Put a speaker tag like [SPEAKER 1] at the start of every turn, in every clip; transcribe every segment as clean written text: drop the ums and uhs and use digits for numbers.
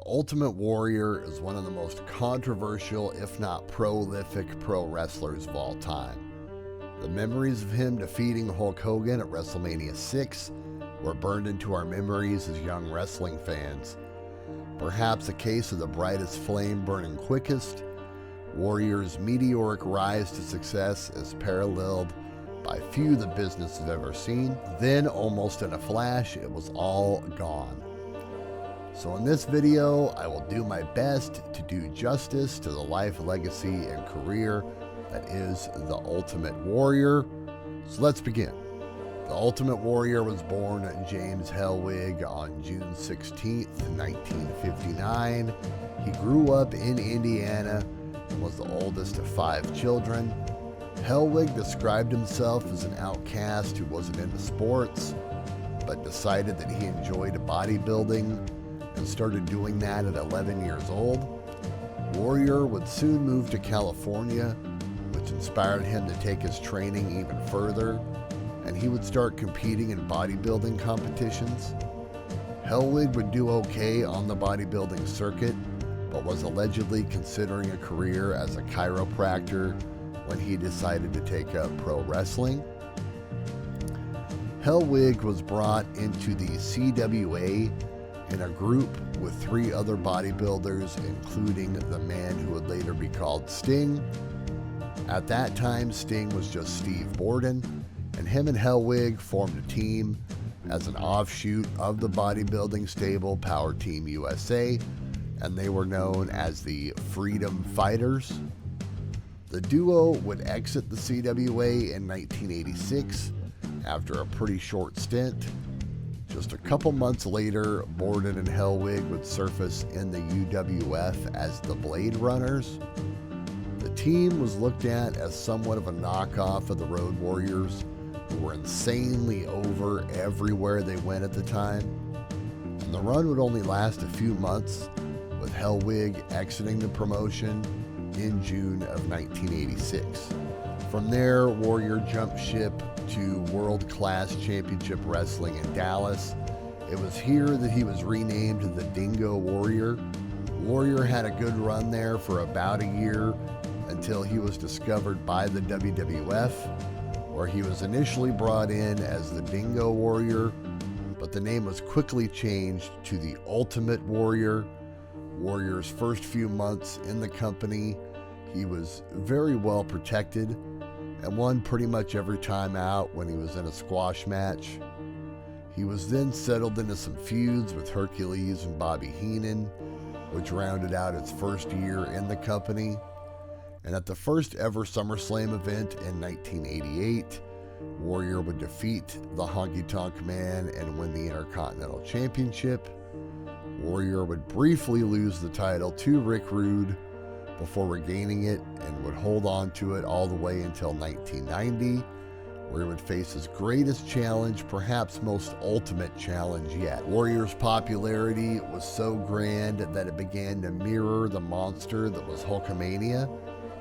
[SPEAKER 1] Ultimate Warrior is one of the most controversial, if not prolific, pro wrestlers of all time. The memories of him defeating Hulk Hogan at WrestleMania 6 were burned into our memories as young wrestling fans. Perhaps a case of the brightest flame burning quickest, Warrior's meteoric rise to success is paralleled by few the business has ever seen. Then, almost in a flash, it was all gone. So in this video, I will do my best to do justice to the life, legacy, and career that is the Ultimate Warrior. So let's begin. The Ultimate Warrior was born James Hellwig on June 16th, 1959. He grew up in Indiana and was the oldest of 5 children. Hellwig described himself as an outcast who wasn't into sports, but decided that he enjoyed bodybuilding and started doing that at 11 years old. Warrior would soon move to California, which inspired him to take his training even further, and he would start competing in bodybuilding competitions. Hellwig would do okay on the bodybuilding circuit, but was allegedly considering a career as a chiropractor when he decided to take up pro wrestling. Hellwig was brought into the CWA in a group with 3 other bodybuilders, including the man who would later be called Sting. At that time, Sting was just Steve Borden, and him and Hellwig formed a team as an offshoot of the bodybuilding stable Power Team USA, and they were known as the Freedom Fighters. The duo would exit the CWA in 1986 after a pretty short stint. Just a couple months later, Borden and Hellwig would surface in the UWF as the Blade Runners. The team was looked at as somewhat of a knockoff of the Road Warriors, who were insanely over everywhere they went at the time. And the run would only last a few months, with Hellwig exiting the promotion in June of 1986. From there, Warrior jumped ship to World Class Championship Wrestling in Dallas. It was here that he was renamed the Dingo Warrior. Warrior had a good run there for about a year until he was discovered by the WWF, where he was initially brought in as the Dingo Warrior, but the name was quickly changed to the Ultimate Warrior. Warrior's first few months in the company, he was very well protected and won pretty much every time out when he was in a squash match. He was then settled into some feuds with Hercules and Bobby Heenan, which rounded out his first year in the company. And at the first ever SummerSlam event in 1988, Warrior would defeat the Honky Tonk Man and win the Intercontinental Championship. Warrior would briefly lose the title to Rick Rude before regaining it, and would hold on to it all the way until 1990, where he would face his greatest challenge, perhaps most ultimate challenge yet. Warrior's popularity was so grand that it began to mirror the monster that was Hulkamania,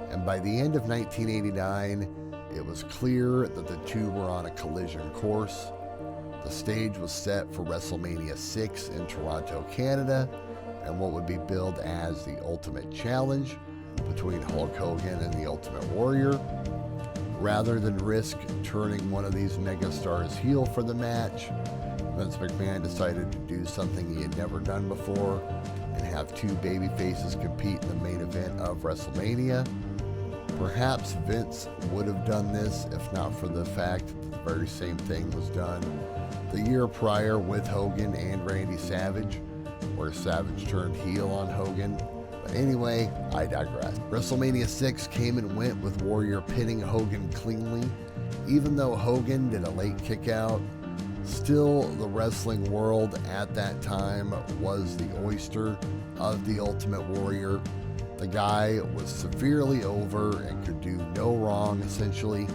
[SPEAKER 1] and by the end of 1989, it was clear that the two were on a collision course. The stage was set for WrestleMania 6 in Toronto, Canada, and what would be billed as the Ultimate Challenge between Hulk Hogan and the Ultimate Warrior. Rather than risk turning one of these megastars heel for the match, Vince McMahon decided to do something he had never done before and have 2 baby faces compete in the main event of WrestleMania. Perhaps Vince would have done this if not for the fact that the very same thing was done the year prior with Hogan and Randy Savage, where Savage turned heel on Hogan. But anyway, I digress. WrestleMania 6 came and went with Warrior pinning Hogan cleanly. Even though Hogan did a late kick out, still the wrestling world at that time was the oyster of the Ultimate Warrior. The guy was severely over and could do no wrong, essentially.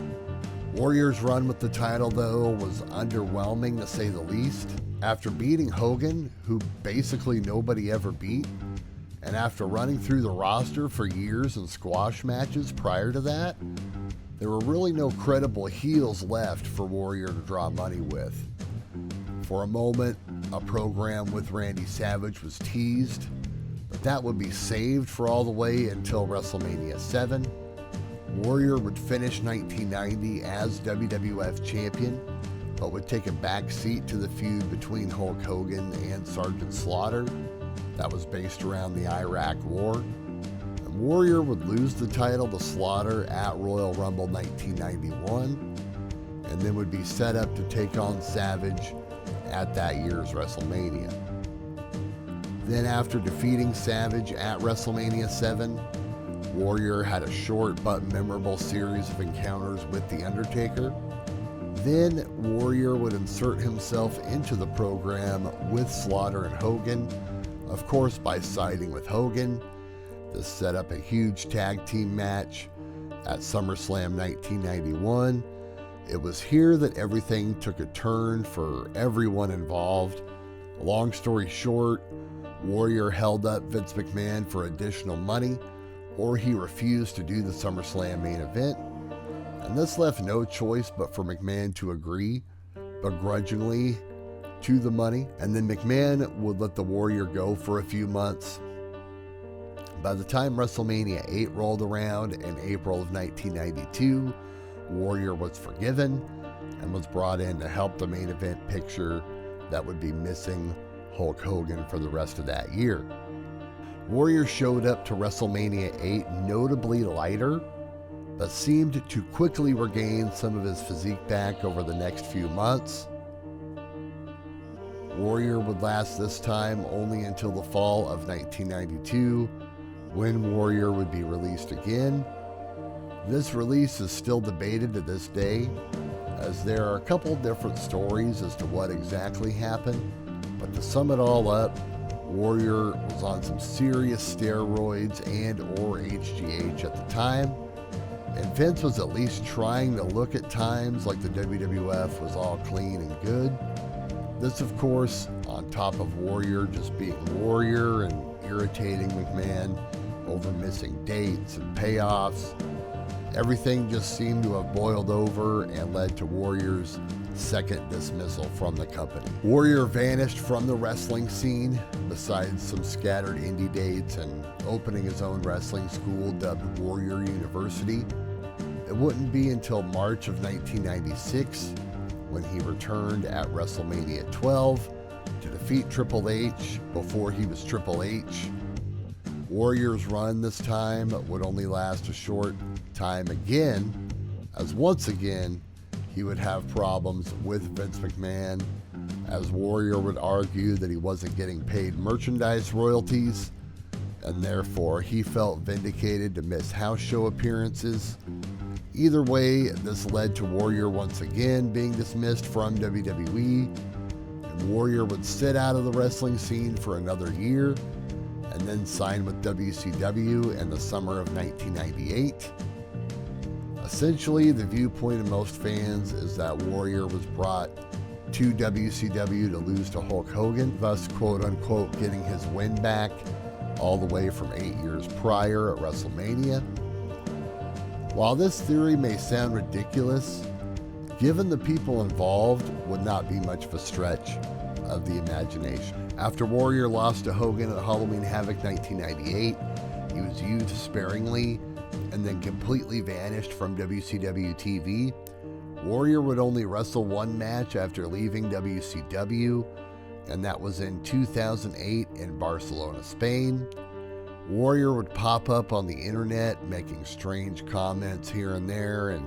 [SPEAKER 1] Warrior's run with the title, though, was underwhelming to say the least. After beating Hogan, who basically nobody ever beat, and after running through the roster for years in squash matches prior to that, there were really no credible heels left for Warrior to draw money with. For a moment, a program with Randy Savage was teased, That would be saved for all the way until WrestleMania 7. Warrior would finish 1990 as WWF champion, but would take a back seat to the feud between Hulk Hogan and Sergeant Slaughter. That was based around the Iraq War. And Warrior would lose the title to Slaughter at Royal Rumble 1991, and then would be set up to take on Savage at that year's WrestleMania. Then after defeating Savage at WrestleMania 7, Warrior had a short but memorable series of encounters with The Undertaker. Then Warrior would insert himself into the program with Slaughter and Hogan, of course by siding with Hogan. This set up a huge tag team match at SummerSlam 1991. It was here that everything took a turn for everyone involved. Long story short, Warrior held up Vince McMahon for additional money, or he refused to do the SummerSlam main event, and this left no choice but for McMahon to agree, begrudgingly, to the money, and then McMahon would let the Warrior go for a few months. By the time WrestleMania 8 rolled around in April of 1992, Warrior was forgiven and was brought in to help the main event picture that would be missing Hulk Hogan for the rest of that year. Warrior showed up to WrestleMania 8 notably lighter, but seemed to quickly regain some of his physique back over the next few months. Warrior would last this time only until the fall of 1992, when Warrior would be released again. This release is still debated to this day, as there are a couple different stories as to what exactly happened, but to sum it all up, Warrior was on some serious steroids and or HGH at the time, and Vince was at least trying to look at times like the WWF was all clean and good. This, of course, on top of Warrior just being Warrior and irritating McMahon over missing dates and payoffs. Everything just seemed to have boiled over and led to Warrior's second dismissal from the company. Warrior vanished from the wrestling scene, besides some scattered indie dates and opening his own wrestling school dubbed Warrior University. It wouldn't be until March of 1996 when he returned at WrestleMania 12 to defeat Triple H before he was Triple H. Warrior's run this time would only last a short time again, as once again he would have problems with Vince McMahon, as Warrior would argue that he wasn't getting paid merchandise royalties, and therefore he felt vindicated to miss house show appearances. Either way, this led to Warrior once again being dismissed from WWE, and Warrior would sit out of the wrestling scene for another year, and then sign with WCW in the summer of 1998. Essentially, the viewpoint of most fans is that Warrior was brought to WCW to lose to Hulk Hogan, thus quote-unquote getting his win back all the way from 8 years prior at WrestleMania. While this theory may sound ridiculous, given the people involved, would not be much of a stretch of the imagination. After Warrior lost to Hogan at Halloween Havoc 1998, he was used sparingly and then completely vanished from WCW TV. Warrior would only wrestle one match after leaving WCW, and that was in 2008 in Barcelona, Spain. Warrior would pop up on the internet making strange comments here and there, and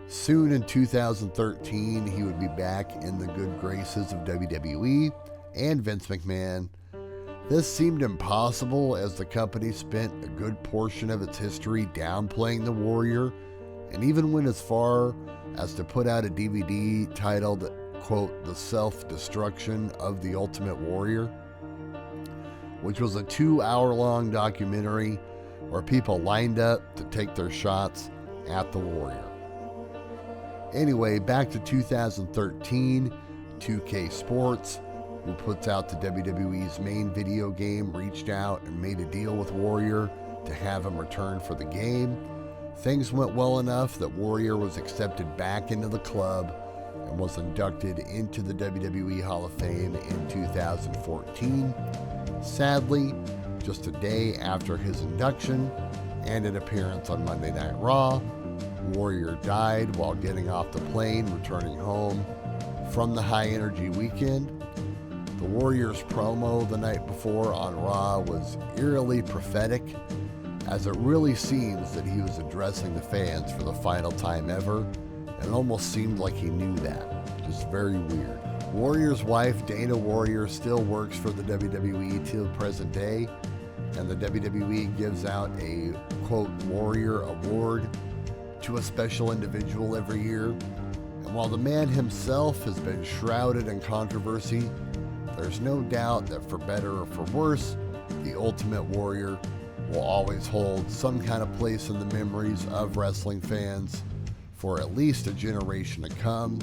[SPEAKER 1] soon in 2013 he would be back in the good graces of WWE and Vince McMahon. This seemed impossible as the company spent a good portion of its history downplaying the Warrior, and even went as far as to put out a DVD titled, quote, The Self-Destruction of the Ultimate Warrior, which was a 2-hour-long documentary where people lined up to take their shots at the Warrior. Anyway, back to 2013, 2K Sports, who puts out the WWE's main video game, reached out and made a deal with Warrior to have him return for the game. Things went well enough that Warrior was accepted back into the club and was inducted into the WWE Hall of Fame in 2014. Sadly, just a day after his induction and an appearance on Monday Night Raw. Warrior died while getting off the plane returning home from the high energy weekend. The Warrior's promo the night before on Raw was eerily prophetic, as it really seems that he was addressing the fans for the final time ever, and it almost seemed like he knew that. Just very weird. Warrior's wife, Dingo Warrior, still works for the WWE till present day, and the WWE gives out a, quote, Warrior Award to a special individual every year. And while the man himself has been shrouded in controversy, there's no doubt that for better or for worse, the Ultimate Warrior will always hold some kind of place in the memories of wrestling fans for at least a generation to come.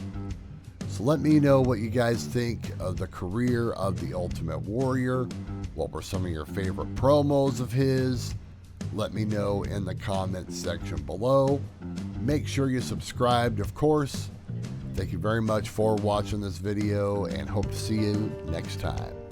[SPEAKER 1] So let me know what you guys think of the career of the Ultimate Warrior. What were some of your favorite promos of his? Let me know in the comments section below. Make sure you subscribed, of course. Thank you very much for watching this video, and hope to see you next time.